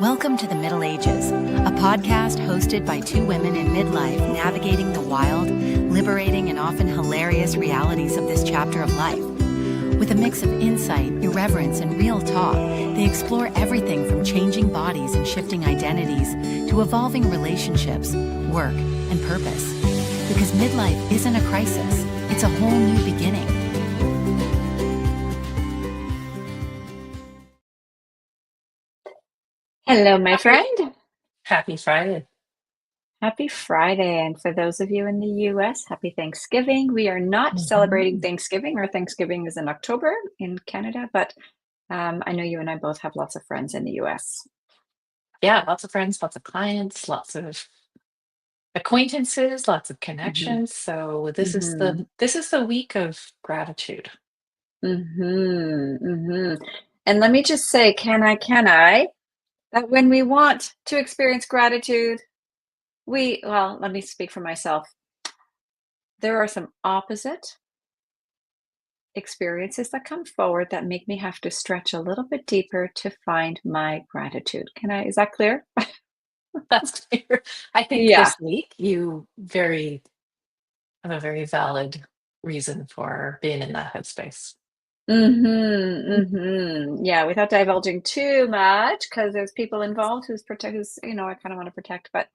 Welcome to the Middle Ages, a podcast hosted by two women in midlife navigating the wild, liberating, and often hilarious realities of this chapter of life. With a mix of insight, irreverence, and real talk, they explore everything from changing bodies and shifting identities to evolving relationships, work, and purpose. Because midlife isn't a crisis, it's a whole new beginning. Hello, my friend. Happy Friday. Happy Friday. And for those of you in the US, happy Thanksgiving. We are not celebrating Mhm. Thanksgiving. Our Thanksgiving is in October in Canada, but I know you and I both have lots of friends in the US. Yeah, lots of friends, lots of clients, lots of acquaintances, lots of hmm connections. So hmm this is the week of gratitude. And let me just say, can I, that when we want to experience gratitude, well, let me speak for myself. There are some opposite experiences that come forward that make me have to stretch a little bit deeper to find my gratitude. Is that clear? That's clear. I think Yeah. this week you very have a very valid reason for being in that headspace. Yeah, without divulging too much, because there's people involved who's, I kind of want to protect, but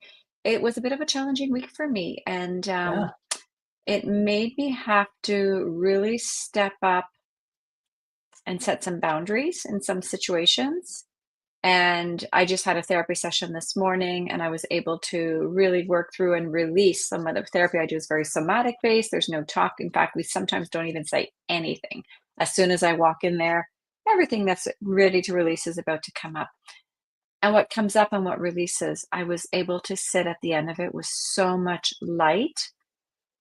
it was a bit of a challenging week for me. And Yeah. it made me have to really step up and set some boundaries in some situations. And I just had a therapy session this morning, and I was able to really work through and release some of the therapy I do is very somatic based. There's no talk. In fact, we sometimes don't even say anything. As soon as I walk in there, everything that's ready to release is about to come up. And what comes up and what releases, I was able to sit at the end of it with so much light,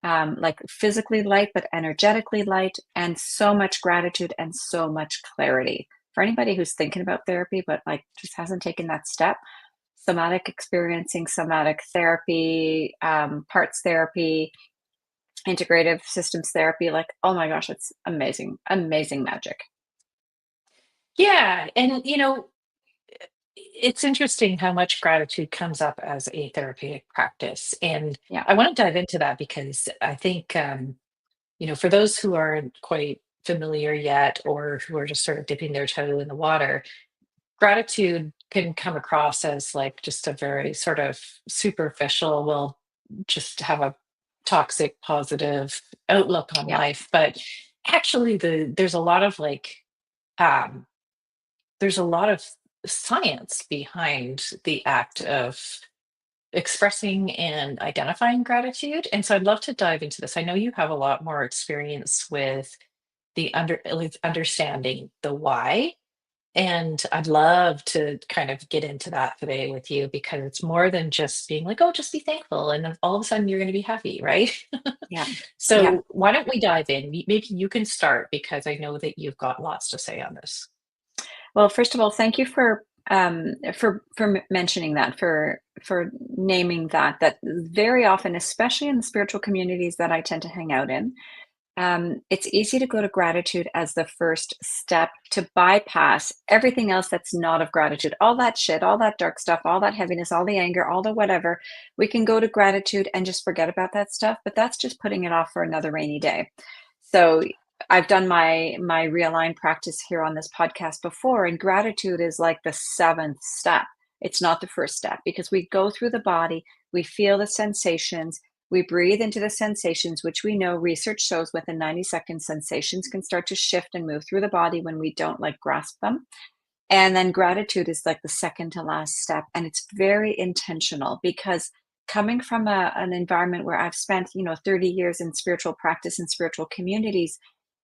like physically light, but energetically light, and so much gratitude and so much clarity. For anybody who's thinking about therapy, but like just hasn't taken that step, somatic experiencing, somatic therapy, parts therapy, integrative systems therapy, like, oh my gosh, it's amazing, amazing magic. Yeah. And it's interesting how much gratitude comes up as a therapeutic practice. And Yeah. I want to dive into that because I think for those who aren't quite familiar yet or who are just sort of dipping their toe in the water, gratitude can come across as like just a very sort of superficial, well, just have a toxic positive outlook on Yeah. life. But actually there's a lot of um there's a lot of science behind the act of expressing and identifying gratitude. And so I'd love to dive into this. I know you have a lot more experience with with understanding the why. And I'd love to kind of get into that today with you because it's more than just being like, oh, just be thankful. And then all of a sudden you're going to be happy, right? Yeah. Yeah. So why don't we dive in? Maybe you can start because I know that you've got lots to say on this. Well, first of all, thank you for mentioning that, for naming that. That very often, especially in the spiritual communities that I tend to hang out in, it's easy to go to gratitude as the first step to bypass everything else that's not of gratitude. All that shit, all that dark stuff, all that heaviness, all the anger, all the whatever. We can go to gratitude and just forget about that stuff, but that's just putting it off for another rainy day. So I've done my realign practice here on this podcast before, and gratitude is like the seventh step. It's not the first step because we go through the body, we feel the sensations, we breathe into the sensations, which we know research shows within 90 seconds, sensations can start to shift and move through the body when we don't like grasp them. And then gratitude is like the second to last step. And it's very intentional because coming from an environment where I've spent, 30 years in spiritual practice and spiritual communities,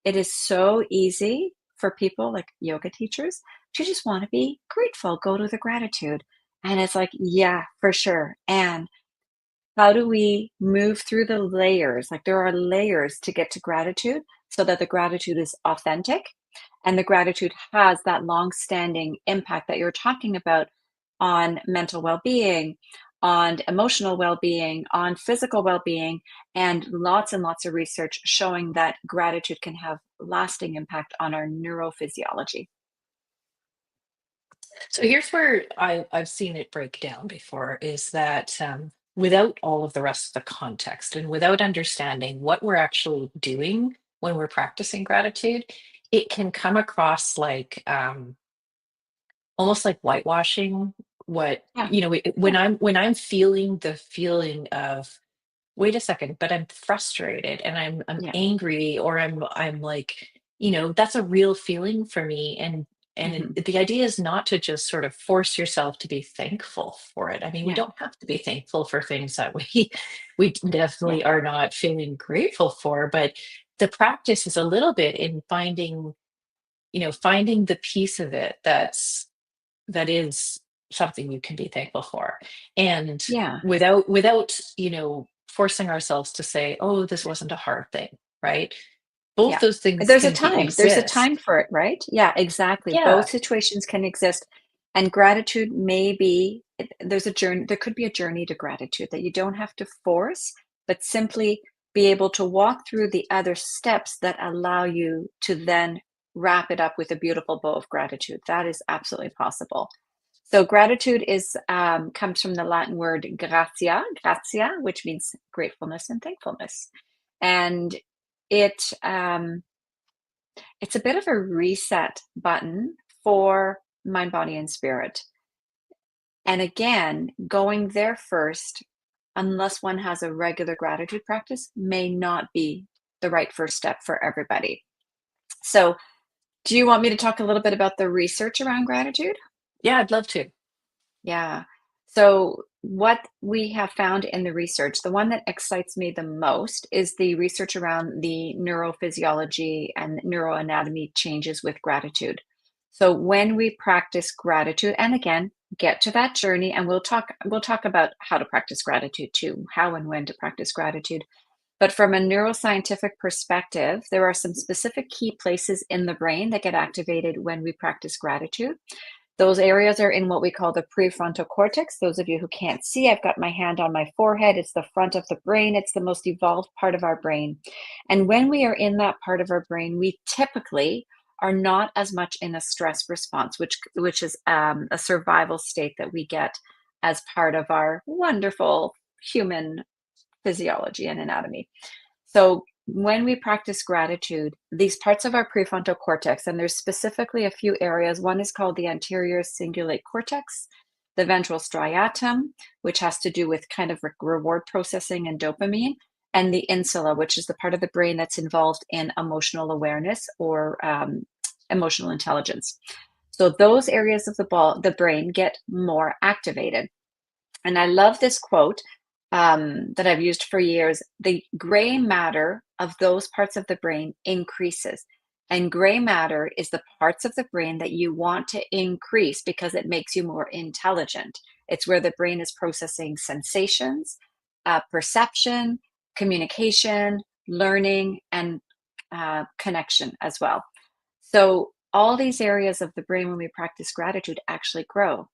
it is so easy for people like yoga teachers to just want to be grateful, go to the gratitude. And it's like, yeah, for sure. And how do we move through the layers? Like there are layers to get to gratitude so that the gratitude is authentic and the gratitude has that long-standing impact that you're talking about on mental well-being, on emotional well-being, on physical well-being, and lots of research showing that gratitude can have lasting impact on our neurophysiology. So here's where I've seen it break down before is that without all of the rest of the context and without understanding what we're actually doing when we're practicing gratitude, it can come across like almost like whitewashing what, Yeah, when yeah, I'm feeling the feeling of, wait a second, but I'm frustrated and I'm yeah. angry, or I'm like, that's a real feeling for me. And Hmm. the idea is not to just sort of force yourself to be thankful for it. I mean, we Yeah, don't have to be thankful for things that we yeah, definitely are not feeling grateful for, but the practice is a little bit in finding the piece of it that is something you can be thankful for. And yeah. without forcing ourselves to say, oh, this wasn't a hard thing, right? Both Yeah. those things There's a can time. There's a time exist. for it, right? Yeah, exactly. Yeah. Both situations can exist. And gratitude may be, there's a journey, there could be a journey to gratitude that you don't have to force, but simply be able to walk through the other steps that allow you to then wrap it up with a beautiful bow of gratitude. That is absolutely possible. So gratitude is comes from the Latin word gratia, which means gratefulness and thankfulness. And it it's a bit of a reset button for mind, body, and spirit. And again, going there first, unless one has a regular gratitude practice, may not be the right first step for everybody. So, do you want me to talk a little bit about the research around gratitude? Yeah, I'd love to. Yeah. So, what we have found in the research, the one that excites me the most is the research around the neurophysiology and neuroanatomy changes with gratitude. So, when we practice gratitude, and again, get to that journey, and we'll talk about how to practice gratitude too, how and when to practice gratitude. But from a neuroscientific perspective, there are some specific key places in the brain that get activated when we practice gratitude. Those areas are in what we call the prefrontal cortex. Those of you who can't see, I've got my hand on my forehead. It's the front of the brain. It's the most evolved part of our brain. And when we are in that part of our brain, we typically are not as much in a stress response, which is a survival state that we get as part of our wonderful human physiology and anatomy. So when we practice gratitude, these parts of our prefrontal cortex, and there's specifically a few areas. One is called the anterior cingulate cortex, the ventral striatum, which has to do with kind of reward processing and dopamine, and the insula, which is the part of the brain that's involved in emotional awareness or emotional intelligence. So those areas of the brain get more activated. And I love this quote that I've used for years. The gray matter of those parts of the brain increases. And gray matter is the parts of the brain that you want to increase because it makes you more intelligent. It's where the brain is processing sensations, perception, communication, learning, and connection as well. So, all these areas of the brain when we practice gratitude actually grow.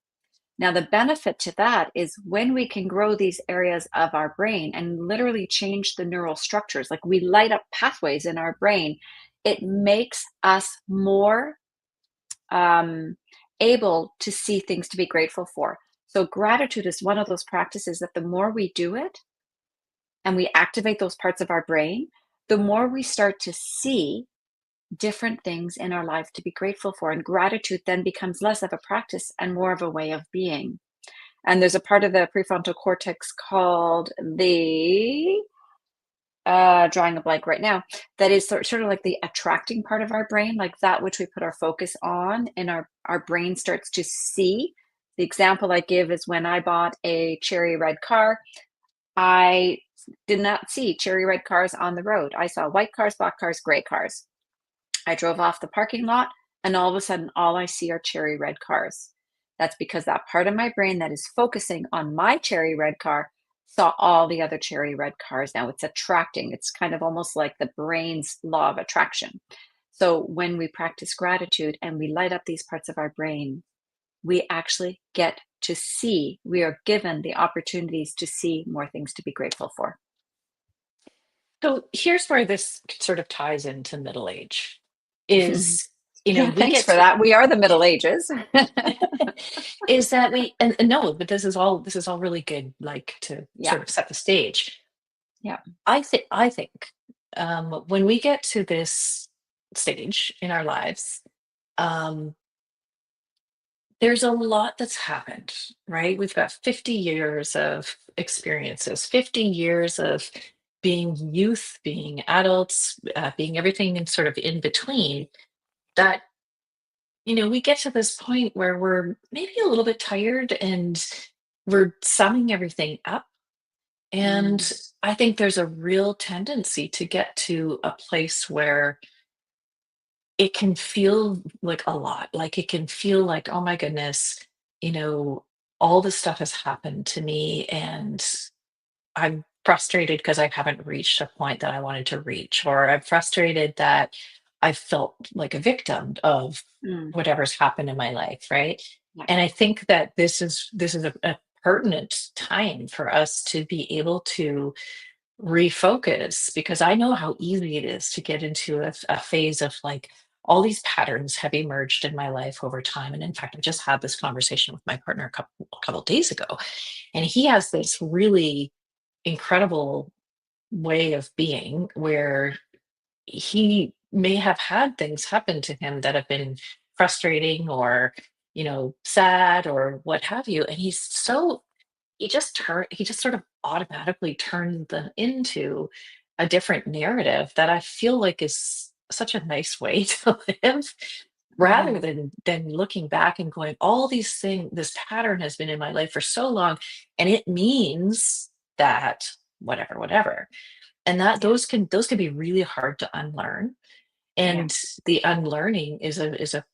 Now, the benefit to that is when we can grow these areas of our brain and literally change the neural structures, like we light up pathways in our brain, it makes us more um, able to see things to be grateful for. So, gratitude is one of those practices that the more we do it and we activate those parts of our brain, the more we start to see different things in our life to be grateful for. And gratitude then becomes less of a practice and more of a way of being. And there's a part of the prefrontal cortex called the drawing a blank right now, that is sort of like the attracting part of our brain, like that which we put our focus on and our brain starts to see. The example I give is when I bought a cherry red car, I did not see cherry red cars on the road. I saw white cars, black cars, gray cars. I drove off the parking lot, and all of a sudden, all I see are cherry red cars. That's because that part of my brain that is focusing on my cherry red car saw all the other cherry red cars. Now it's attracting, it's kind of almost like the brain's law of attraction. So when we practice gratitude and we light up these parts of our brain, we actually get to see, we are given the opportunities to see more things to be grateful for. So here's where this sort of ties into middle age is Yeah, we thanks get for to that. We are the Middle Ages. is that and no, but this is all really good, like to Yeah, sort of set the stage. yeah. I think when we get to this stage in our lives, um, there's a lot that's happened, right? We've got 50 years of experiences, 50 years of being youth, being adults, being everything and sort of in between. That we get to this point where we're maybe a little bit tired and we're summing everything up. Mm, And I think there's a real tendency to get to a place where it can feel like a lot. Like it can feel like, oh my goodness, you know, all this stuff has happened to me and I'm frustrated because I haven't reached a point that I wanted to reach, or I'm frustrated that I felt like a victim of mm, whatever's happened in my life, right? yeah, And I think that this is a pertinent time for us to be able to refocus, because I know how easy it is to get into a phase of like all these patterns have emerged in my life over time. And in fact, I just had this conversation with my partner a couple days ago, and he has this really incredible way of being where he may have had things happen to him that have been frustrating or sad or what have you, and he just sort of automatically turned them into a different narrative that I feel like is such a nice way to live, rather yeah, than looking back and going, all these things, this pattern has been in my life for so long, and it means that whatever. And that yeah, those can be really hard to unlearn. yeah, And the unlearning is a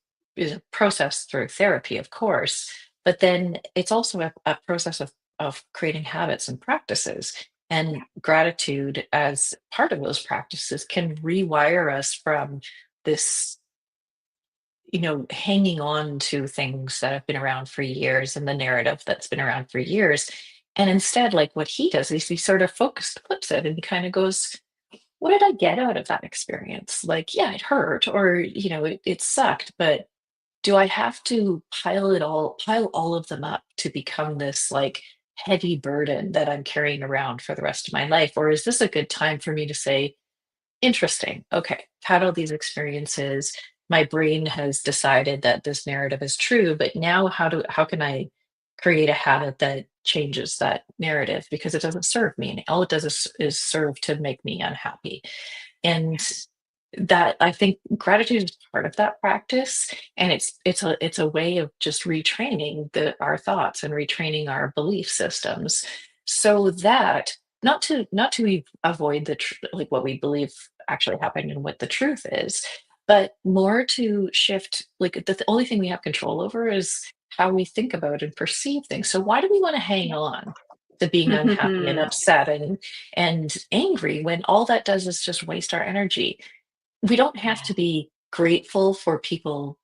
process through therapy, of course, but then it's also a process of creating habits and practices. yeah, And gratitude as part of those practices can rewire us from this, hanging on to things that have been around for years and the narrative that's been around for years. And instead, like what he does is he sort of flips it and he kind of goes, what did I get out of that experience? Like, yeah, it hurt, or it sucked, but do I have to pile all of them up to become this like heavy burden that I'm carrying around for the rest of my life? Or is this a good time for me to say, interesting, okay, I've had all these experiences. My brain has decided that this narrative is true, but now how can I create a habit that changes that narrative, because it doesn't serve me, and all it does is serve to make me unhappy. And that, I think, gratitude is part of that practice, and it's a way of just retraining our thoughts and retraining our belief systems, so that not to avoid like what we believe actually happened and what the truth is, but more to shift, like the only thing we have control over is how we think about and perceive things. So why do we want to hang on to being unhappy and yeah. upset and angry when all that does is just waste our energy? We don't have to be grateful for people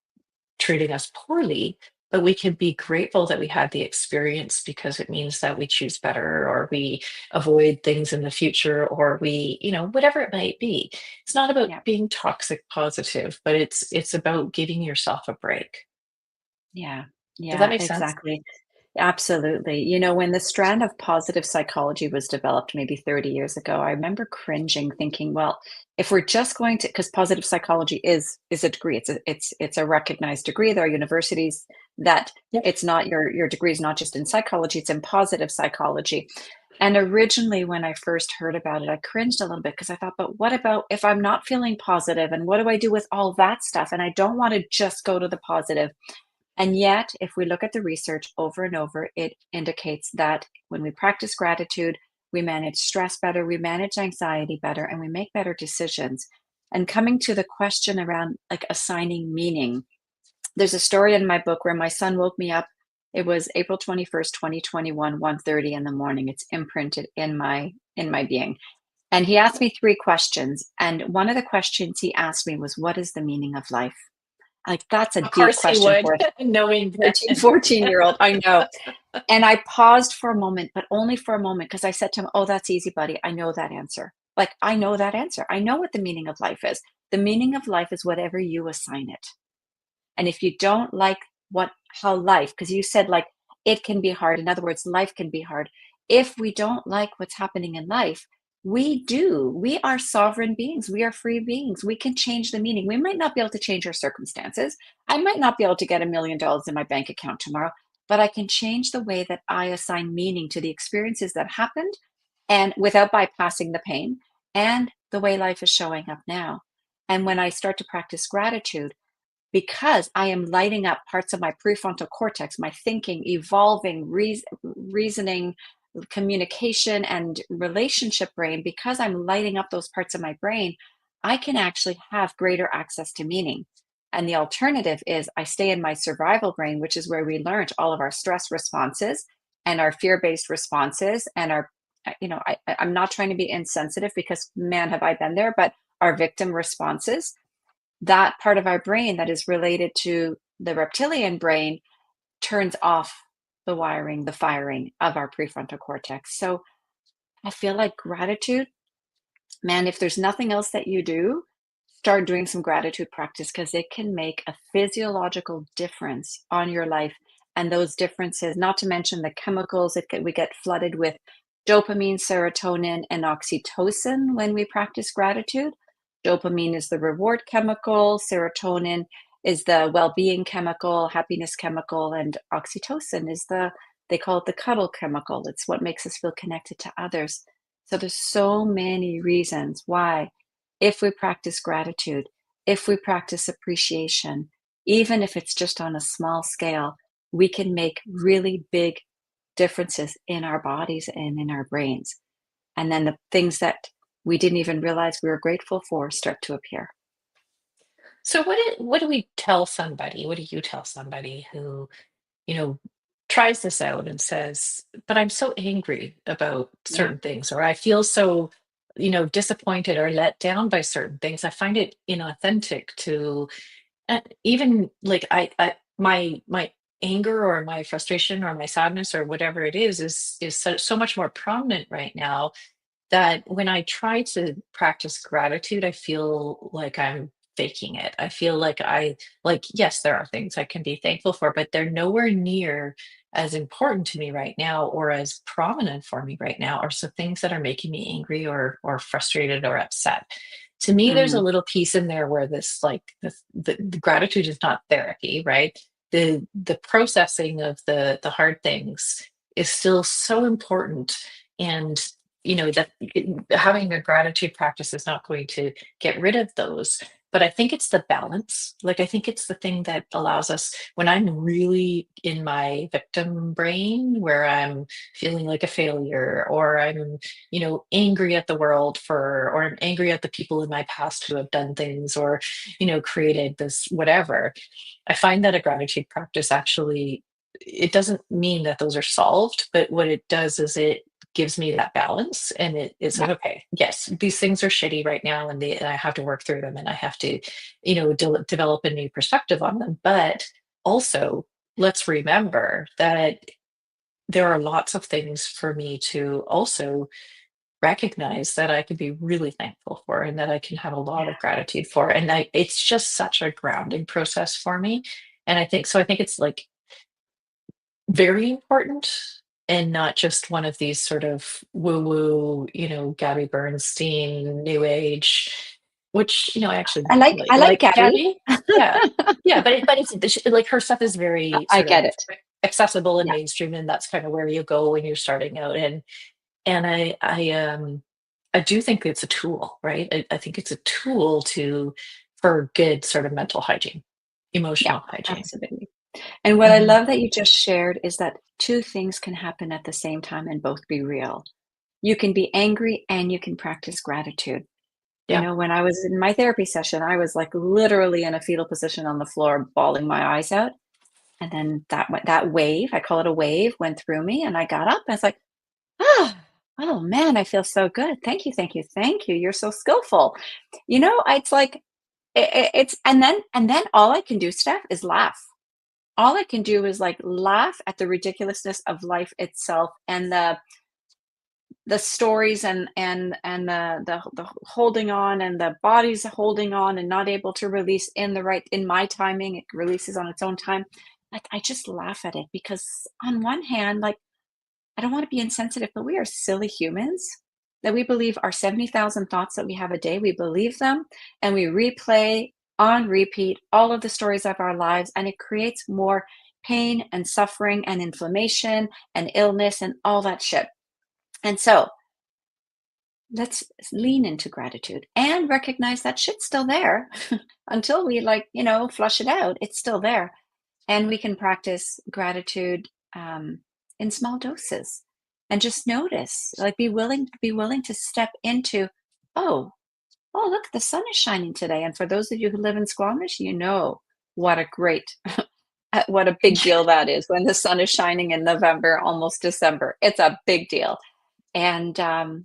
treating us poorly, but we can be grateful that we had the experience, because it means that we choose better, or we avoid things in the future, or whatever it might be. It's not about Yeah. being toxic positive, but it's about giving yourself a break. Yeah, Does that yeah, make sense? exactly. Absolutely. When the strand of positive psychology was developed maybe 30 years ago, I remember cringing, thinking, well, if we're just going to, because positive psychology is a degree, it's a recognized degree. There are universities that Yep. it's not your degree is not just in psychology, it's in positive psychology. And originally, when I first heard about it, I cringed a little bit because I thought, but what about if I'm not feeling positive? And what do I do with all that stuff? And I don't want to just go to the positive. And yet, if we look at the research over and over, it indicates that when we practice gratitude, we manage stress better, we manage anxiety better, and we make better decisions. And coming to the question around like assigning meaning, there's a story in my book where my son woke me up. It was April 21st, 2021, 1:30 in the morning. It's imprinted in my being. And he asked me three questions. And one of the questions he asked me was, what is the meaning of life? Like, that's a Of deep course he question would, for a knowing that. 13, 14-year-old. I know. And I paused for a moment, but only for a moment, because I said to him, oh, that's easy, buddy. I know that answer. Like, I know that answer. I know what the meaning of life is. The meaning of life is whatever you assign it. And if you don't like how life, because you said like it can be hard. In other words, life can be hard. If we don't like what's happening in life, we are sovereign beings. We are free beings. We can change the meaning. We might not be able to change our circumstances. I might not be able to get $1 million in my bank account tomorrow, but I can change the way that I assign meaning to the experiences that happened, and without bypassing the pain, and the way life is showing up now. And when I start to practice gratitude, because I am lighting up parts of my prefrontal cortex, my thinking, evolving, reasoning, communication, and relationship brain, because I'm lighting up those parts of my brain, I can actually have greater access to meaning. And the alternative is I stay in my survival brain, which is where we learned all of our stress responses and our fear-based responses and our, I'm not trying to be insensitive, because man, have I been there, but our victim responses, that part of our brain that is related to the reptilian brain, turns off the wiring, the firing of our prefrontal cortex. So I feel like gratitude, man, if there's nothing else that you do, start doing some gratitude practice, because it can make a physiological difference on your life. And those differences, not to mention the chemicals, we get flooded with dopamine, serotonin, and oxytocin when we practice gratitude. Dopamine is the reward chemical, serotonin is the well-being chemical, happiness chemical, and oxytocin is they call it the cuddle chemical. It's what makes us feel connected to others. So there's so many reasons why, if we practice gratitude, if we practice appreciation, even if it's just on a small scale, we can make really big differences in our bodies and in our brains. And then the things that we didn't even realize we were grateful for start to appear. So what do we tell somebody? What do you tell somebody who, you know, tries this out and says, "But I'm so angry about Yeah. certain things," or "I feel so, disappointed or let down by certain things. I find it inauthentic to even like my anger or my frustration or my sadness or whatever it is so much more prominent right now that when I try to practice gratitude, I feel like I'm faking it. I feel like yes, there are things I can be thankful for, but they're nowhere near as important to me right now or as prominent for me right now, or some things that are making me angry or frustrated or upset. To me, there's a Mm, little piece in there where the gratitude is not therapy, right? The processing of the hard things is still so important, and having a gratitude practice is not going to get rid of those, but I think it's the balance. Like, I think it's the thing that allows us, when I'm really in my victim brain where I'm feeling like a failure, or I'm angry at the world or I'm angry at the people in my past who have done things, or created this whatever. I find that a gratitude practice actually, it doesn't mean that those are solved, but what it does is it gives me that balance, and it's yeah. like, okay, yes, these things are shitty right now, and I have to work through them, and I have to develop a new perspective on them, but also let's remember that there are lots of things for me to also recognize that I could be really thankful for, and that I can have a lot Yeah. of gratitude for, and it's just such a grounding process for me. And I think it's like very important, and not just one of these sort of woo woo, Gabby Bernstein, new age, which, I actually I like like Gabby. Gabby. Yeah. Yeah. But it's like her stuff is very I sort of get it. accessible and Yeah. mainstream. And that's kind of where you go when you're starting out. And I do think it's a tool, right? I think it's a tool for good sort of mental hygiene, Yeah, emotional hygiene. absolutely. And what I Mhm. love that you just shared is that two things can happen at the same time and both be real. You can be angry and you can practice gratitude. Yeah. When I was in my therapy session, I was like literally in a fetal position on the floor, bawling my eyes out. And then that wave, I call it a wave, went through me, and I got up. And I was like, oh, oh man, I feel so good. Thank you, thank you, thank you. You're so skillful. It's like it's and then all I can do, Steph, is laugh. All I can do is like laugh at the ridiculousness of life itself, and the stories and the holding on and the body's holding on and not able to release in my timing, it releases on its own time. Like, I just laugh at it because on one hand, like, I don't want to be insensitive, but we are silly humans that we believe our 70,000 thoughts that we have a day, we believe them and we replay on repeat all of the stories of our lives. And it creates more pain and suffering and inflammation and illness and all that shit. And so let's lean into gratitude and recognize that shit's still there until we, like, flush it out. It's still there. And we can practice gratitude in small doses and just notice, like, be willing to step into, oh, look, the sun is shining today. And for those of you who live in Squamish, what a great, what a big deal that is when the sun is shining in November, almost December. It's a big deal. And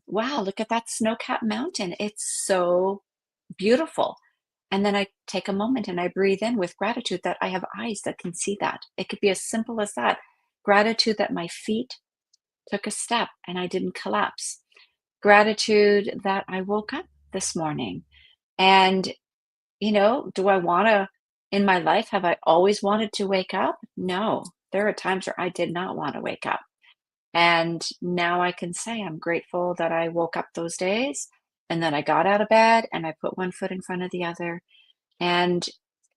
wow, look at that snow-capped mountain. It's so beautiful. And then I take a moment and I breathe in with gratitude that I have eyes that can see that. It could be as simple as that. Gratitude that my feet took a step and I didn't collapse. Gratitude that I woke up this morning. And, do I want to, in my life, have I always wanted to wake up? No. There are times where I did not want to wake up. And now I can say I'm grateful that I woke up those days and then I got out of bed and I put one foot in front of the other. And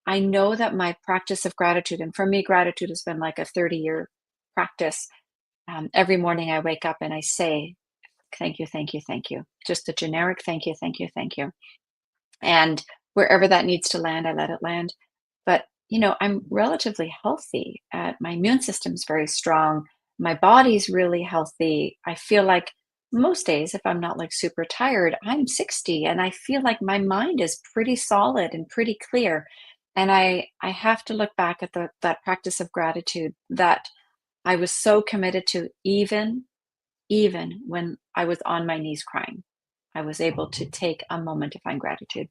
I know that my practice of gratitude, and for me, gratitude has been like a 30-year practice. Every morning I wake up and I say, thank you, thank you, thank you. Just a generic thank you, thank you, thank you. And wherever that needs to land, I let it land. But, I'm relatively healthy. My immune system's very strong. My body's really healthy. I feel like most days, if I'm not like super tired, I'm 60 and I feel like my mind is pretty solid and pretty clear. And I have to look back at that practice of gratitude that I was so committed to, even when I was on my knees crying. I was able to take a moment to find gratitude.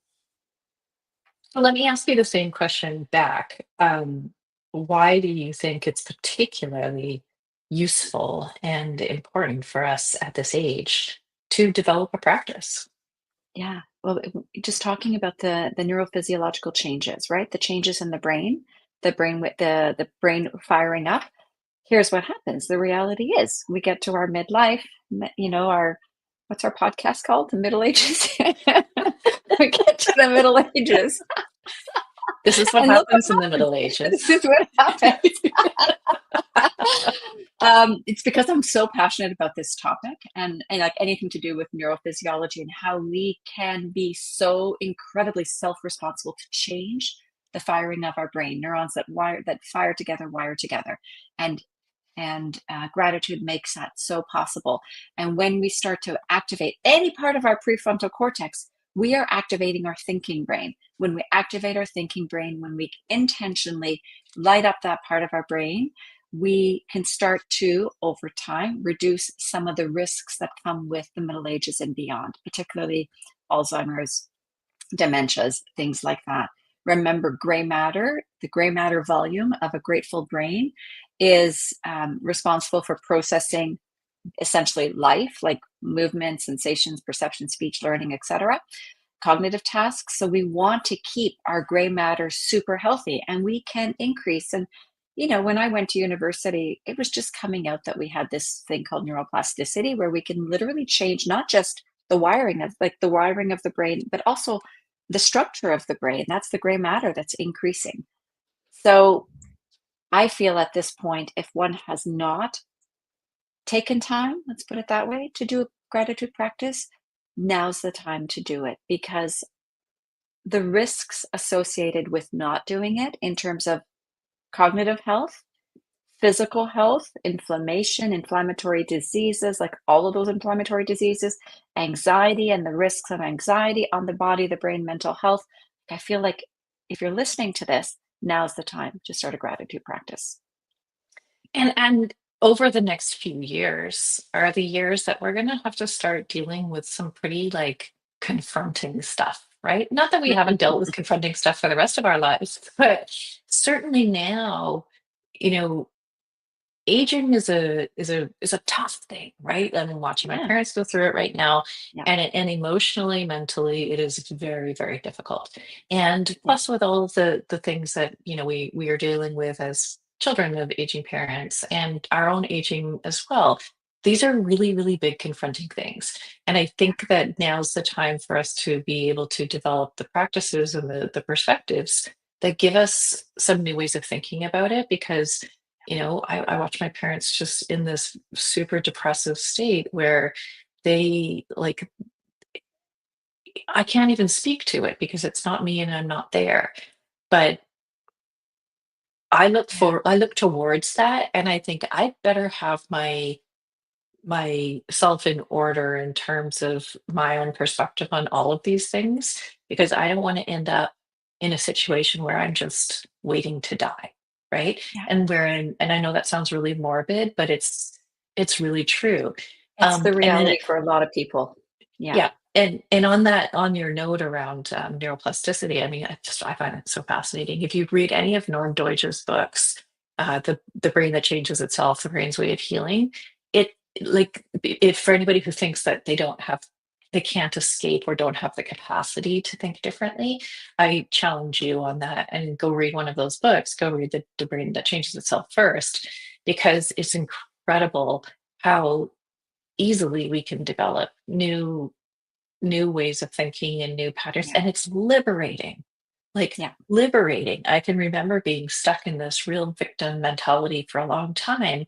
Well, let me ask you the same question back. Why do you think it's particularly useful and important for us at this age to develop a practice? Yeah. Well, just talking about the neurophysiological changes, right? The changes in the brain with the brain firing up. Here's what happens. The reality is we get to our midlife, our what's our podcast called? The Middle Ages. We get to the Middle Ages. This is what And look happens in what the Middle happens. Ages. This is what happens. It's because I'm so passionate about this topic and like anything to do with neurophysiology and how we can be so incredibly self-responsible to change the firing of our brain. Neurons that fire together, wire together. And gratitude makes that so possible. And when we start to activate any part of our prefrontal cortex, we are activating our thinking brain. When we activate our thinking brain, when we intentionally light up that part of our brain, we can start to, over time, reduce some of the risks that come with the Middle Ages and beyond, particularly Alzheimer's, dementias, things like that. Remember, the gray matter volume of a grateful brain is responsible for processing essentially life, like movement, sensations, perception, speech, learning, etc., cognitive tasks. So we want to keep our gray matter super healthy, and we can increase. And when I went to university, it was just coming out that we had this thing called neuroplasticity, where we can literally change not just the wiring of the brain, but also the structure of the brain. That's the gray matter that's increasing. So I feel at this point, if one has not taken time, let's put it that way, to do a gratitude practice, now's the time to do it, because the risks associated with not doing it in terms of cognitive health, physical health, inflammation, inflammatory diseases, like all of those inflammatory diseases, anxiety and the risks of anxiety on the body, the brain, mental health. I feel like if you're listening to this, now's the time to start a gratitude practice. And over the next few years are the years that we're going to have to start dealing with some pretty like confronting stuff, right? Not that we haven't dealt with confronting stuff for the rest of our lives, but certainly now, you know, aging is a tough thing, right? I'm watching my Yeah. parents go through it right now, Yeah. and emotionally, mentally, it is very, very difficult. And Yeah. plus, with all of the things that we are dealing with as children of aging parents and our own aging as well, these are really, really big confronting things. And I Yeah. think that now's the time for us to be able to develop the practices and the perspectives that give us some new ways of thinking about it, because I watch my parents just in this super depressive state where they like, I can't even speak to it because it's not me and I'm not there. But Yeah. I look towards that, and I think I'd better have myself in order in terms of my own perspective on all of these things, because I don't want to end up in a situation where I'm just waiting to die, right? Yeah. And I know that sounds really morbid, but it's really true. It's the And then reality for a lot of people. Yeah. yeah, and on that, on your note around neuroplasticity, I mean, I find it so fascinating. If you read any of Norm Deutsch's books, the brain that changes itself, the brain's way of healing, it like if for anybody who thinks that they can't escape or don't have the capacity to think differently, I challenge you on that and go read one of those books. Go read the brain that changes itself first, because it's incredible how easily we can develop new ways of thinking and new patterns, Yeah. and it's liberating, like Yeah. liberating. I can remember being stuck in this real victim mentality for a long time,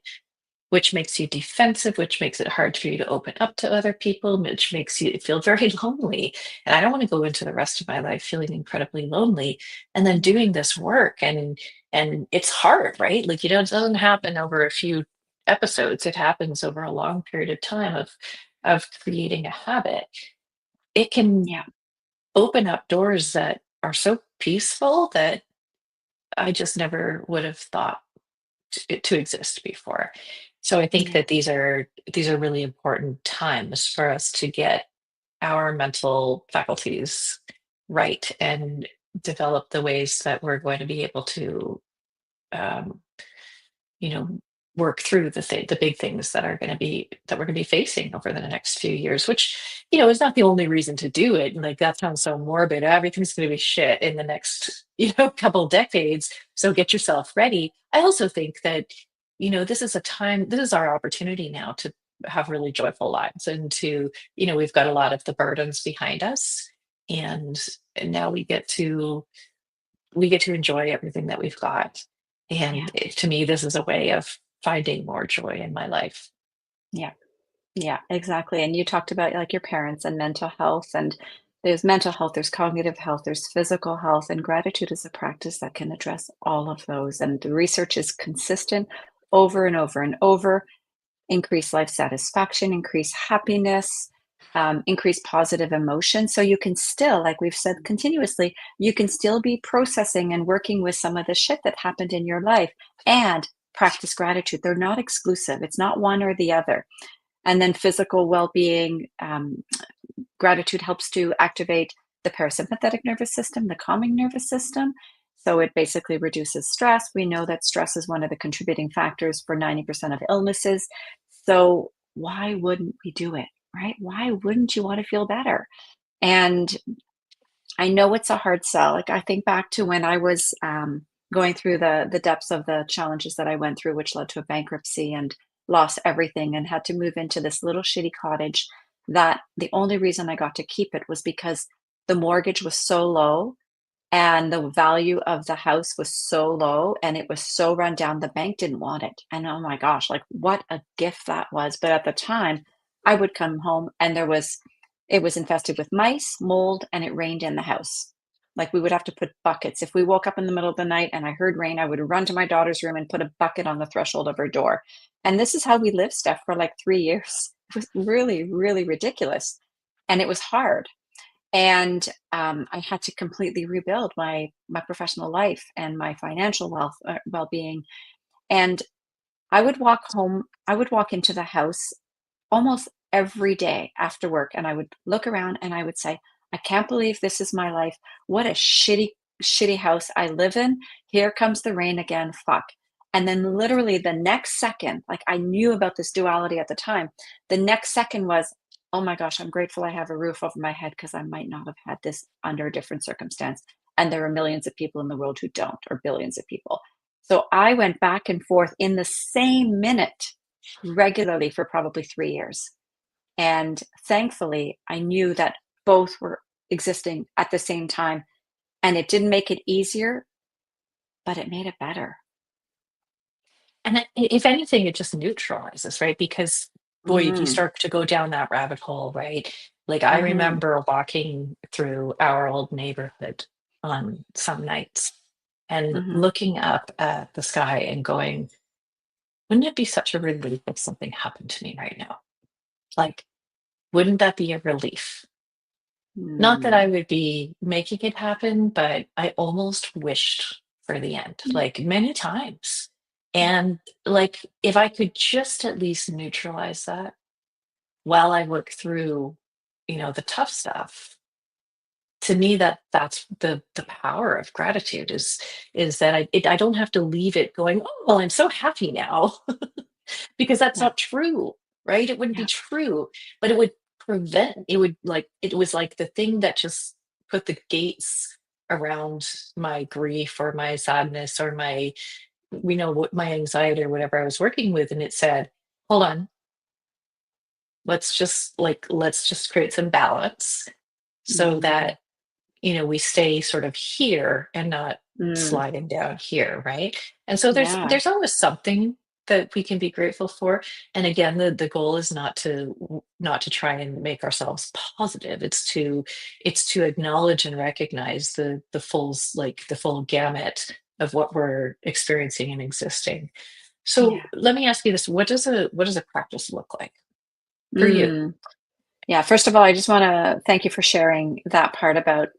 which makes you defensive, which makes it hard for you to open up to other people, which makes you feel very lonely. And I don't want to go into the rest of my life feeling incredibly lonely. And then Yeah. doing this work, and it's hard, right? Like, it doesn't happen over a few episodes. It happens over a long period of time of creating a habit. It can Yeah. open up doors that are so peaceful that I just never would have thought to exist before. So I think Yeah. that these are really important times for us to get our mental faculties right and develop the ways that we're going to be able to um, you know work through the big things that we're going to be facing over the next few years, which is not the only reason to do it. Like, that sounds so morbid. Everything's going to be shit in the next couple decades, so get yourself ready. I also think that this is our opportunity now to have really joyful lives, and to we've got a lot of the burdens behind us, and now we get to enjoy everything that we've got. Yeah. And to me, this is a way of finding more joy in my life. Yeah. Yeah, exactly. And you talked about like your parents and mental health, and there's mental health, there's cognitive health, there's physical health, and gratitude is a practice that can address all of those. And the research is consistent over and over and over. Increase life satisfaction, increase happiness, increase positive emotion. So you can still, like we've said continuously, you can still be processing and working with some of the shit that happened in your life and practice gratitude. They're not exclusive. It's not one or the other. And then physical well-being, gratitude helps to activate the parasympathetic nervous system, the calming nervous system. So it basically reduces stress. We know that stress is one of the contributing factors for 90% of illnesses. So why wouldn't we do it, right? Why wouldn't you want to feel better? And I know it's a hard sell. Like, I think back to when I was going through the depths of the challenges that I went through, which led to a bankruptcy and lost everything and had to move into this little shitty cottage. That the only reason I got to keep it was because the mortgage was so low and the value of the house was so low and it was so run down. The bank didn't want it. And oh my gosh, like what a gift that was. But at the time, I would come home and it was infested with mice, mold, and it rained in the house. Like, we would have to put buckets. If we woke up in the middle of the night and I heard rain, I would run to my daughter's room and put a bucket on the threshold of her door. And this is how we lived, Steph, for like 3 years. It was really, really ridiculous. And it was hard. And I had to completely rebuild my professional life and my financial well-being. And I would walk into the house almost every day after work, and I would look around and I would say, I can't believe this is my life. What a shitty house I live in. Here comes the rain again. Fuck. And then literally the next second, like I knew about this duality at the time. The next second was, oh my gosh, I'm grateful I have a roof over my head because I might not have had this under a different circumstance. And there are millions of people in the world who don't, or billions of people. So I went back and forth in the same minute regularly for probably 3 years. And thankfully, I knew that both were existing at the same time. And it didn't make it easier, but it made it better. And if anything, it just neutralizes, right? Because boy, if you Mm-hmm. start to go down that rabbit hole, right? Like I Mm-hmm. remember walking through our old neighborhood on some nights and Mm-hmm. looking up at the sky and going, wouldn't it be such a relief if something happened to me right now? Like, wouldn't that be a relief? Not that I Mm. would be making it happen, but I almost wished for the end, like many times. And like, if I could just at least neutralize that while I work through, the tough stuff, to me that's the power of gratitude is that I don't have to leave it going, oh, well, I'm so happy now. Because that's Yeah. not true, right? It wouldn't be Yeah. true, but it would like, it was like the thing that just put the gates around my grief or my sadness or my, what my anxiety or whatever I was working with. And it said, hold on, let's just create some balance so Mm. that we stay sort of here and not Mm. sliding down here, right? And so there's Yeah. there's always something that we can be grateful for. And again, the goal is not to try and make ourselves positive. It's to acknowledge and recognize the full gamut of what we're experiencing and existing. So Yeah. let me ask you this: what does a practice look like for you? Mm. Yeah. First of all, I just want to thank you for sharing that part about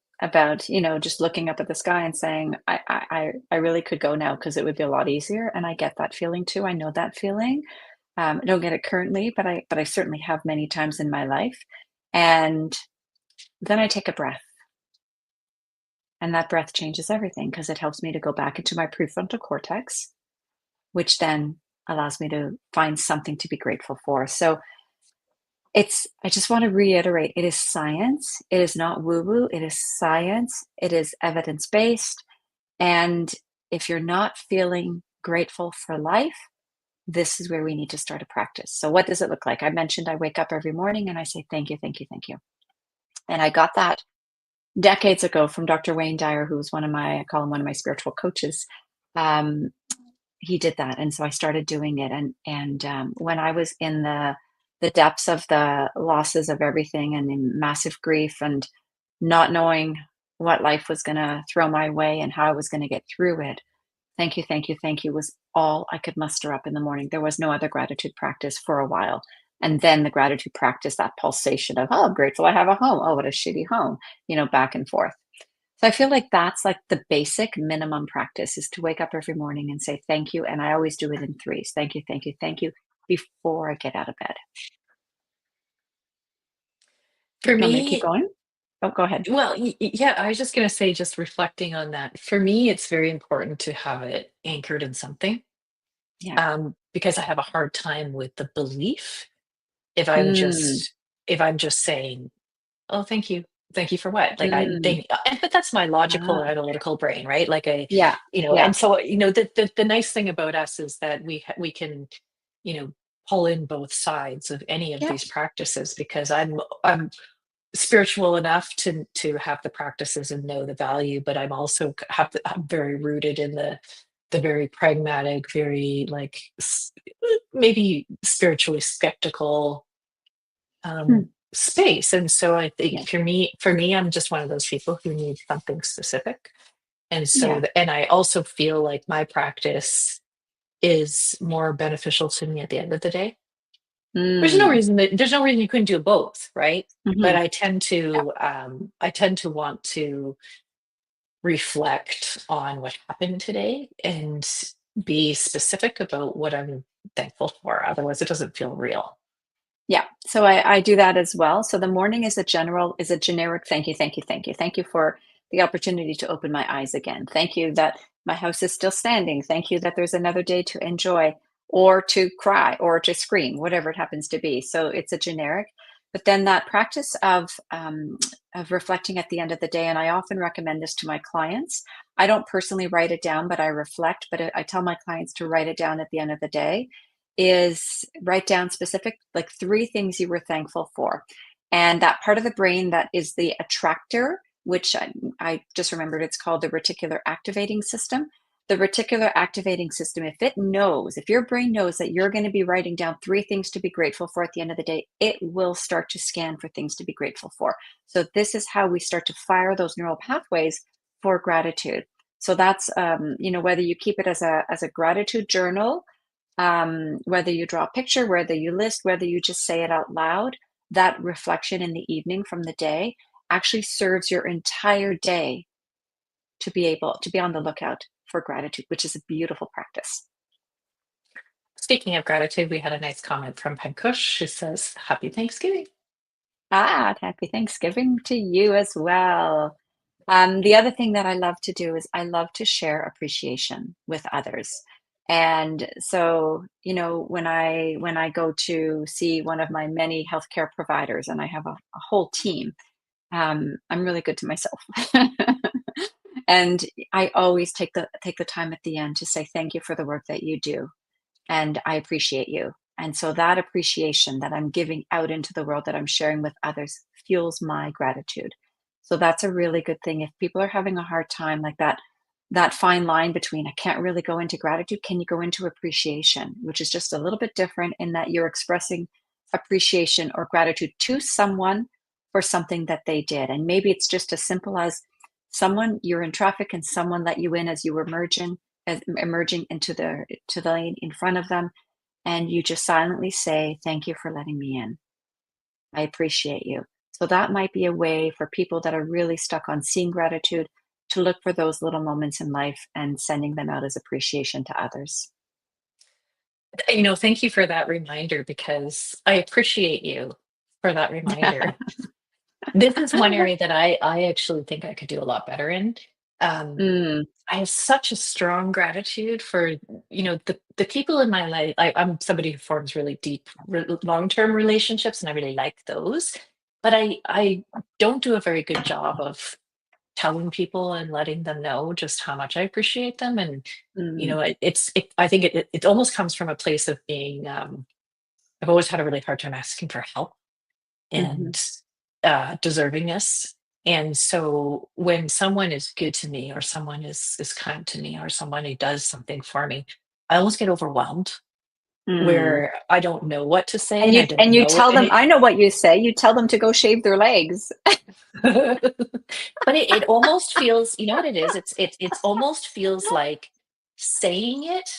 just looking up at the sky and saying, I really could go now because it would be a lot easier. And I get that feeling too. I know that feeling. I don't get it currently, but I certainly have many times in my life. And then I take a breath, and that breath changes everything because it helps me to go back into my prefrontal cortex, which then allows me to find something to be grateful for. So I just want to reiterate, it is science. It is not woo woo. It is science. It is evidence based. And if you're not feeling grateful for life, this is where we need to start a practice. So, what does it look like? I mentioned I wake up every morning and I say, thank you, thank you, thank you. And I got that decades ago from Dr. Wayne Dyer, who was I call him one of my spiritual coaches. Um, he did that. And so I started doing it. And when I was in the depths of the losses of everything and in massive grief and not knowing what life was going to throw my way and how I was going to get through it, thank you, thank you was all I could muster up in the morning. There was no other gratitude practice for a while. And then the gratitude practice, that pulsation of, oh, I'm grateful I have a home. Oh, what a shitty home, back and forth. So I feel like that's like the basic minimum practice is to wake up every morning and say thank you. And I always do it in threes. Thank you, thank you, thank you before I get out of bed. Do For you want me to keep me, going? Oh, go ahead. well, yeah, I was just going to say, just reflecting on that, for me, it's very important to have it anchored in something, Yeah. because I have a hard time with the belief if I'm Mm, just if I'm just saying, "Oh, thank you for what?" Like I mm, think, but that's my logical or ah, analytical brain, right? Like yeah. Yeah. and so the nice thing about us is that we can, you know, pull in both sides of any of Yeah. these practices because I'm spiritual enough to have the practices and know the value, but I'm very rooted in the very pragmatic, very like maybe spiritually skeptical Hmm. space. And so I think Yeah. for me, I'm just one of those people who need something specific. And so Yeah. and I also feel like my practice is more beneficial to me at the end of the day. Mm, There's no reason you couldn't do both, right? But hmm. Yeah. I tend to want to reflect on what happened today and be specific about what I'm thankful for. Otherwise, it doesn't feel real. Yeah. So I do that as well. So the morning is a generic thank you, thank you, thank you. Thank you for the opportunity to open my eyes again. Thank you that my house is still standing. Thank you that there's another day to enjoy, or to cry, or to scream, whatever it happens to be. So it's a generic. But then that practice of reflecting at the end of the day, and I often recommend this to my clients. I don't personally write it down, but I reflect. But I tell my clients to write it down at the end of the day. Is write down specific, like 3 things you were thankful for, and that part of the brain that is the attractor, which I just remembered, it's called the reticular activating system. The reticular activating system, if your brain knows that you're going to be writing down 3 things to be grateful for at the end of the day, it will start to scan for things to be grateful for. So this is how we start to fire those neural pathways for gratitude. So that's, whether you keep it as a gratitude journal, whether you draw a picture, whether you list, whether you just say it out loud, that reflection in the evening from the day actually serves your entire day to be able to be on the lookout for gratitude, which is a beautiful practice. Speaking of gratitude, we had a nice comment from Pankush who says, Happy Thanksgiving. Happy Thanksgiving to you as well. The other thing that I love to do is I love to share appreciation with others. And so, when I go to see one of my many healthcare providers, and I have a whole team, I'm really good to myself. And I always take the time at the end to say thank you for the work that you do, and I appreciate you. And so that appreciation that I'm giving out into the world, that I'm sharing with others, fuels my gratitude. So that's a really good thing. If people are having a hard time, like that fine line between, I can't really go into gratitude, can you go into appreciation, which is just a little bit different in that you're expressing appreciation or gratitude to someone for something that they did. And maybe it's just as simple as you're in traffic and someone let you in as you were emerging into the lane in front of them, and you just silently say, thank you for letting me in. I appreciate you. So that might be a way for people that are really stuck on seeing gratitude to look for those little moments in life and sending them out as appreciation to others. Thank you for that reminder, because I appreciate you for that reminder. This is one area that I actually think I could do a lot better in. Um, Mm, I have such a strong gratitude for, the people in my life. I'm somebody who forms really deep, long-term relationships, and I really like those. But I don't do a very good job of telling people and letting them know just how much I appreciate them. And, mm, I think it almost comes from a place of being, I've always had a really hard time asking for help mhm, and deservingness. And so when someone is good to me, or someone is kind to me, or someone who does something for me, I almost get overwhelmed, mm. where I don't know what to say, And and you I don't and you know tell them, any. I know what you say. You tell them to go shave their legs. But it almost feels, you know what it is? It's almost feels like saying it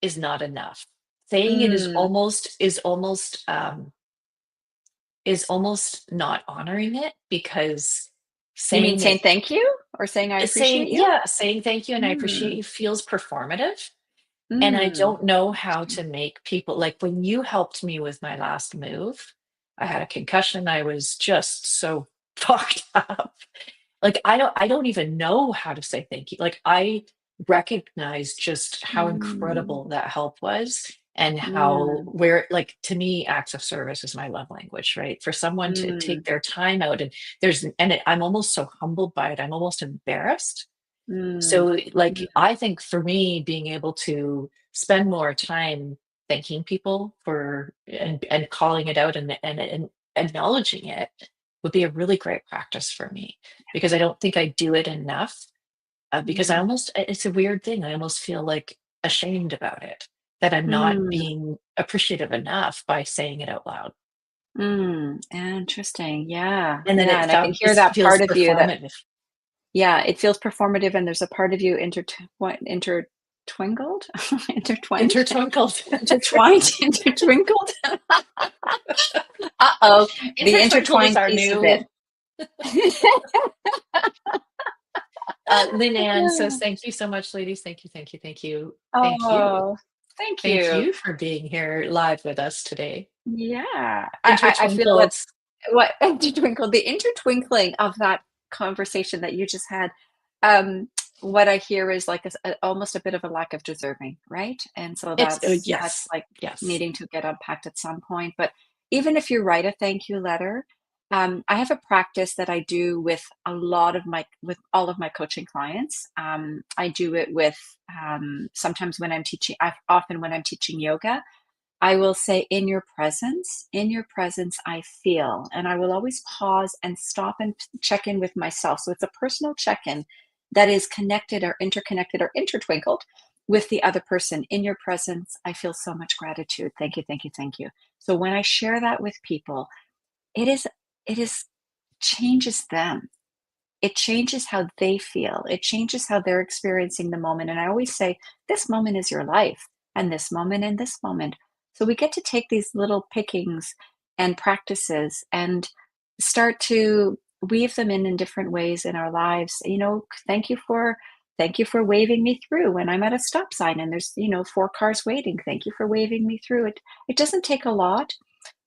is not enough. Saying it Mm. is almost not honoring it, because You mean saying saying it thank you, or saying I saying appreciate you? yeah, saying thank you and I appreciate Mm, you feels performative. And I mm. don't know how Interesting. to make people, like, when you helped me with my last move, I had a concussion. I was just so fucked up. Like, I don't even know how to say thank you. Like, I recognize just how Mm, incredible that help was, and how, mm, where, like, to me, acts of service is my love language, right? For someone to take mm, their time out, and I'm almost so humbled by it. I'm almost embarrassed. mm, So, like, mm, I think for me, being able to spend more time thanking people for, and calling it out, and acknowledging it, would be a really great practice for me, because I don't think I do it enough. Because mm, it's a weird thing. I almost feel like ashamed about it, that I'm not mm, being appreciative enough by saying it out loud, mm. Interesting. Yeah. and then Yeah. And I can it hear that feels part of you that, performative. yeah, it feels performative, and there's a part of you intertwinkled, intertwined, Intertwinkled. intertwined, intertwinkled. Uh-oh, the Intertwinkled is intertwined our piece of new. it. Lynn Ann says, thank you so much, ladies. Thank you, thank you, thank you. Thank you. Oh, thank Thank you. you for being here live with us today. Yeah. I feel Intertwinkled. what intertwinkle, the intertwinkling of that conversation that you just had, um, what I hear is like almost a bit of a lack of deserving, right? And so It's that's yes, like yes. needing to get unpacked at some point. But even if you write a thank you letter, I have a practice that I do with with all of my coaching clients. I do it with sometimes when I'm teaching. Often when I'm teaching yoga, I will say, in your presence, I feel. And I will always pause and stop and check in with myself. So it's a personal check in that is connected or interconnected or intertwinkled with the other person. In your presence, I feel so much gratitude. Thank you, thank you, thank you. So when I share that with people, it is, it is changes them. It changes how they feel. It changes how they're experiencing the moment. And I always say, this moment is your life, and this moment, and this moment. So we get to take these little pickings and practices and start to weave them in different ways in our lives. Thank you for waving me through when I'm at a stop sign and there's, four cars waiting. Thank you for waving me through. It doesn't take a lot,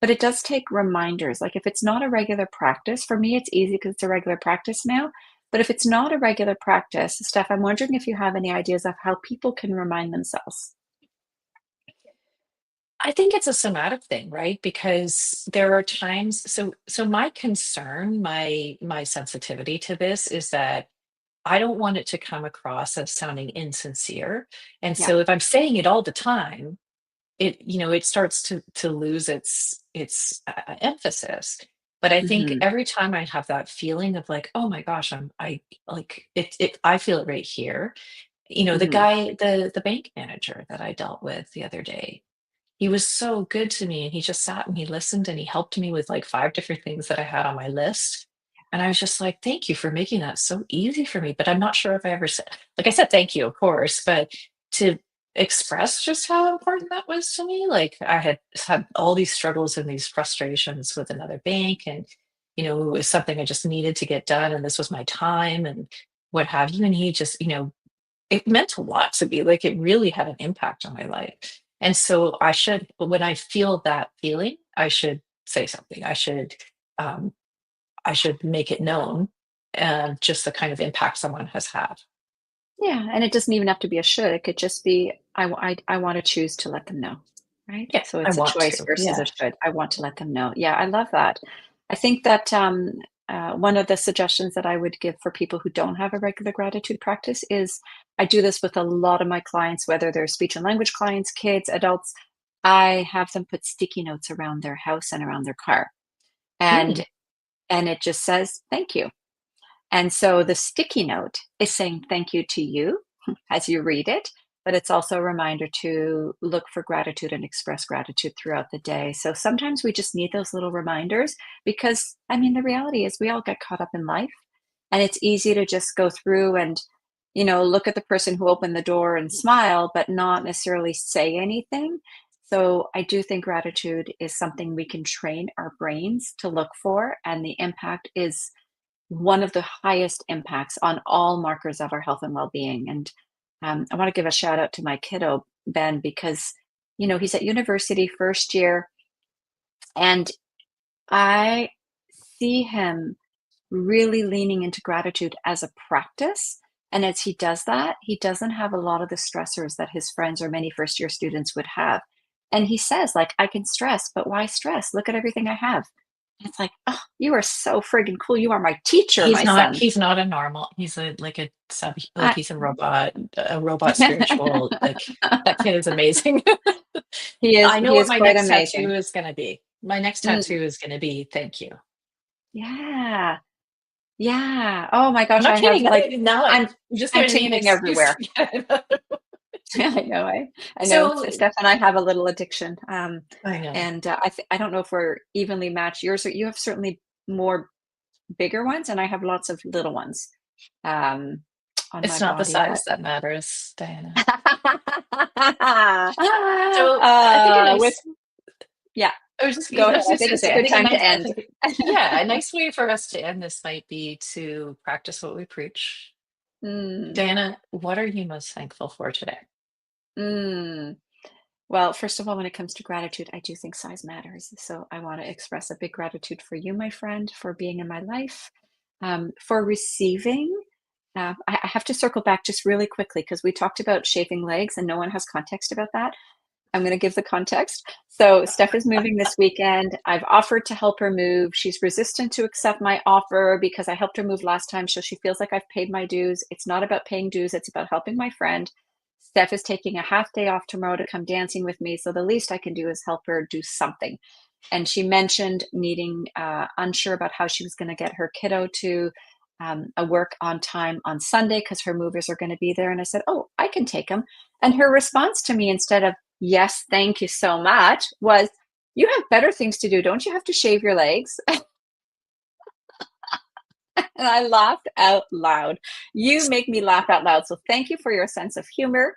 but it does take reminders. Like if it's not a regular practice, for me, it's easy because it's a regular practice now. But if it's not a regular practice, Steph, I'm wondering if you have any ideas of how people can remind themselves. I think it's a somatic thing, right? Because there are times, so my concern, my sensitivity to this is that I don't want it to come across as sounding insincere. And Yeah. so if I'm saying it all the time, it starts to lose its emphasis. But I think Hmm. every time I have that feeling of like, oh my gosh, I like it, I feel it right here. The Hmm. guy, the bank manager that I dealt with the other day, he was so good to me, and he just sat and he listened and he helped me with like 5 different things that I had on my list. And I was just like, "Thank you for making that so easy for me." But I'm not sure if I ever said, like, I said thank you, of course, but to express just how important that was to me, like I had all these struggles and these frustrations with another bank, and it was something I just needed to get done, and this was my time and what have you. And he just, it meant a lot to me. Like it really had an impact on my life. And so when I feel that feeling, I should say something. Um, I should make it known, just the kind of impact someone has had. Yeah, and it doesn't even have to be a should. It could just be I want to choose to let them know, right? Yeah, So I it's a want choice to. versus a Yeah. should. I want to let them know. Yeah, I love that. I think that one of the suggestions that I would give for people who don't have a regular gratitude practice is I do this with a lot of my clients, whether they're speech and language clients, kids, adults. I have them put sticky notes around their house and around their car, Mm, and it just says thank you. And so the sticky note is saying thank you to you as you read it, but it's also a reminder to look for gratitude and express gratitude throughout the day. So sometimes we just need those little reminders because, I mean, the reality is we all get caught up in life and it's easy to just go through and, look at the person who opened the door and smile, but not necessarily say anything. So I do think gratitude is something we can train our brains to look for, and the impact is one of the highest impacts on all markers of our health and well-being. And I want to give a shout out to my kiddo, Ben, because, he's at university first year, and I see him really leaning into gratitude as a practice. And as he does that, he doesn't have a lot of the stressors that his friends or many first year students would have. And he says, like, I can stress, but why stress? Look at everything I have. And it's like, oh, you are so friggin' cool. You are my teacher, he's my not. son. He's not a normal. He's like a sub. Like I, he's a robot spiritual. Like that kid is amazing. I know he what is my quite next tattoo amazing. is going to be. My next tattoo Mm, is going to be thank you. yeah. Yeah. Oh my I'm gosh, not I have kidding. like Now I'm I'm just I'm giving me an tingling excuse everywhere. to get it out. I know. I know. So Steph and I have a little addiction, I know and I don't know if we're evenly matched. You have certainly more bigger ones, and I have lots of little ones um, on my it's not the body. But size that matters, Diana. So I think with yeah, go I ahead. was I just think going to it's a say, I good think time to I end. think, yeah, a nice way for us to end this might be to practice what we preach. Mm, Diana, what are you most thankful for today? mm. Well, first of all, when it comes to gratitude, I do think size matters. So I want to express a big gratitude for you, my friend, for being in my life, for receiving I have to circle back just really quickly because we talked about shaving legs and no one has context about that. I'm going to give the context. So, Steph is moving this weekend. I've offered to help her move. She's resistant to accept my offer because I helped her move last time. So, she feels like I've paid my dues. It's not about paying dues, it's about helping my friend. Steph is taking a half day off tomorrow to come dancing with me. So, the least I can do is help her do something. And she mentioned needing, unsure about how she was going to get her kiddo to a work on time on Sunday because her movers are going to be there. And I said, oh, I can take them. And her response to me, instead of, yes, thank you so much, was, you have better things to do. Don't you have to shave your legs? And I laughed out loud. You make me laugh out loud. So thank you for your sense of humor.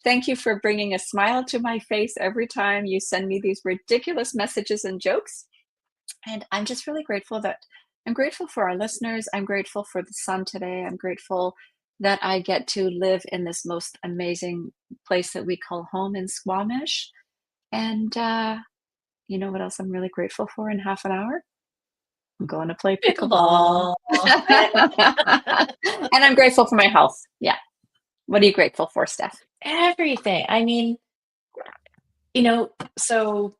Thank you for bringing a smile to my face every time you send me these ridiculous messages and jokes. And I'm just really grateful that I'm grateful for our listeners. I'm grateful for the sun today. I'm grateful that I get to live in this most amazing place that we call home in Squamish. And you know what else I'm really grateful for in half an hour? I'm going to play pickleball. Pickleball. And I'm grateful for my health. Yeah. What are you grateful for, Steph? Everything. I mean, so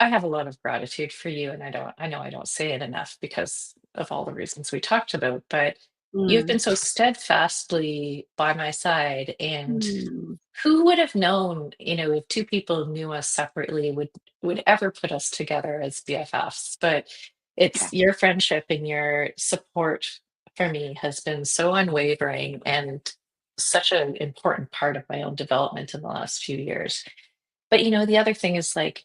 I have a lot of gratitude for you, and I know I don't say it enough because of all the reasons we talked about, but you've Mm. been so steadfastly by my side. And Mm. who would have known, if two people knew us separately would ever put us together as BFFs? But Yeah. it's your friendship and your support for me has been so unwavering and such an important part of my own development in the last few years. But the other thing is, like,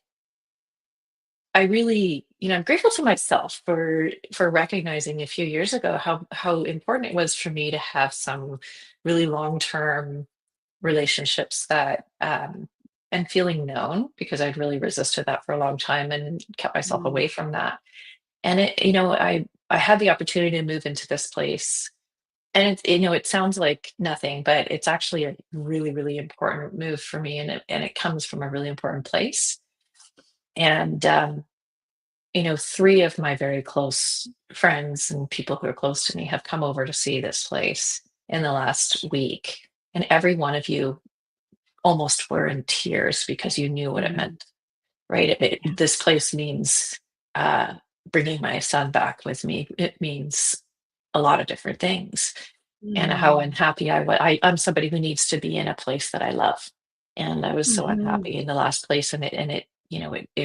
I really, I'm grateful to myself for recognizing a few years ago how important it was for me to have some really long-term relationships, that and feeling known, because I'd really resisted that for a long time and kept myself Mm. away from that. And I had the opportunity to move into this place, and it sounds like nothing, but it's actually a really, really important move for me, and it comes from a really important place. And three of my very close friends and people who are close to me have come over to see this place in the last week. And every one of you almost were in tears because you knew what it Mm. meant, right? Yeah. This place means uh, bringing my son back with me. It means a lot of different things, and how Mm. unhappy I'm somebody who needs to be in a place that I love. And I was so Mhm. unhappy in the last place, and it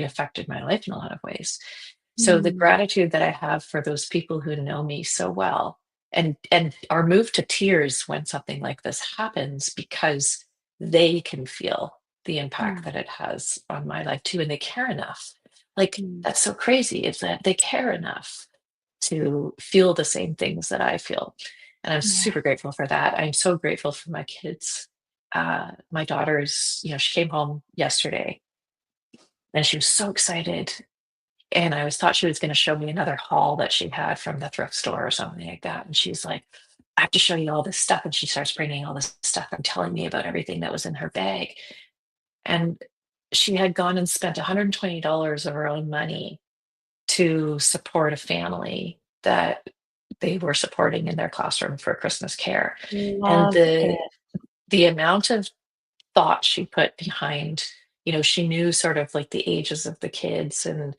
affected my life in a lot of ways. So the Mm. gratitude that I have for those people who know me so well, and are moved to tears when something like this happens, because they can feel the impact Mm. that it has on my life too, and they care enough. Like, Mm. that's so crazy, is that they care enough to feel the same things that I feel. And I'm Yeah. super grateful for that. I'm so grateful for my kids. My daughter's, she came home yesterday and she was so excited. And I always thought she was going to show me another haul that she had from the thrift store or something like that. And she's like, I have to show you all this stuff. And she starts bringing all this stuff and telling me about everything that was in her bag. And she had gone and spent $120 of her own money to support a family that they were supporting in their classroom for Christmas care. And Love the it. the amount of thought she put behind, she knew sort of like the ages of the kids, and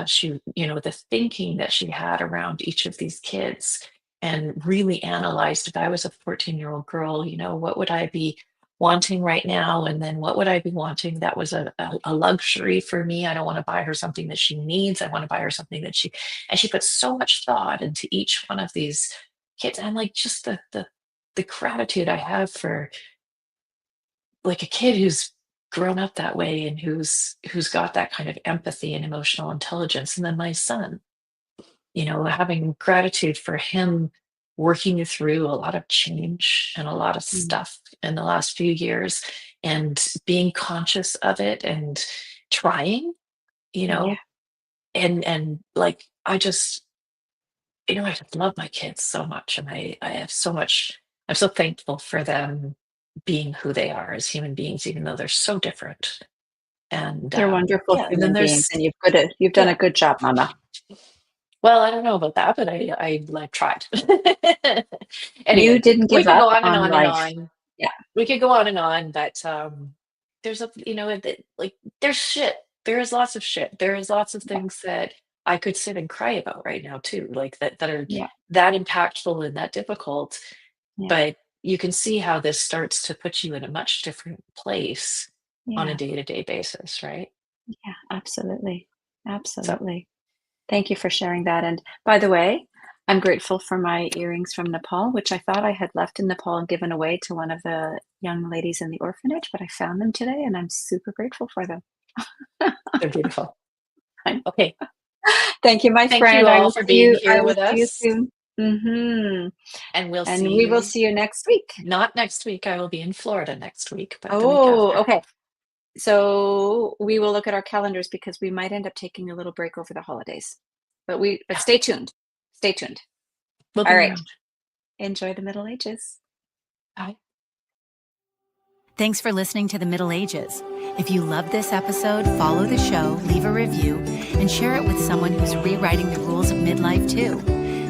she, the thinking that she had around each of these kids, and really analyzed, if I was a 14-year-old girl, what would I be wanting right now, and then what would I be wanting that was a luxury for me. I don't want to buy her something that she needs. I want to buy her something that she put so much thought into each one of these kids. And, like, just the gratitude I have for, like, a kid who's grown up that way, and who's got that kind of empathy and emotional intelligence. And then my son, having gratitude for him working through a lot of change and a lot of Mm. stuff in the last few years, and being conscious of it and trying, you Yeah. know, and like, I just love my kids so much, and I have so much. I'm so thankful for them being who they are as human beings, even though they're so different. And They're wonderful yeah, and then human beings, there's and you've done yeah, a good job, Mama. Well, I don't know about that, but I tried. You Anyway, didn't we give could go up on and on on and life. on. Yeah. We could go on and on, but there's a like there's shit. There is lots of shit. There is lots of Yeah. things that I could sit and cry about right now too, like that are Yeah. that impactful and that difficult. Yeah. But you can see how this starts to put you in a much different place on a Yeah. day-to-day basis, right? Yeah. Absolutely. So Absolutely. Thank you for sharing that. And by the way, I'm grateful for my earrings from Nepal, which I thought I had left in Nepal and given away to one of the young ladies in the orphanage, but I found them today and I'm super grateful for them. they're beautiful. Okay. Thank you, my Thank you friend. all for being I here will with see you us. soon. Hmm. And we'll And see we will you see you next week. not next week. I will be in Florida next week, but the week Oh, after. okay. So we will look at our calendars because we might end up taking a little break over the holidays. But Yeah, stay tuned. Stay tuned. we'll All be right. around. Enjoy the Middle Ages. Bye. Thanks for listening to The Middle Ages. If you loved this episode, follow the show, leave a review, and share it with someone who's rewriting the rules of midlife too.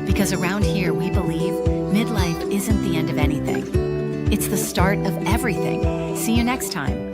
Because around here, we believe midlife isn't the end of anything. It's the start of everything. See you next time.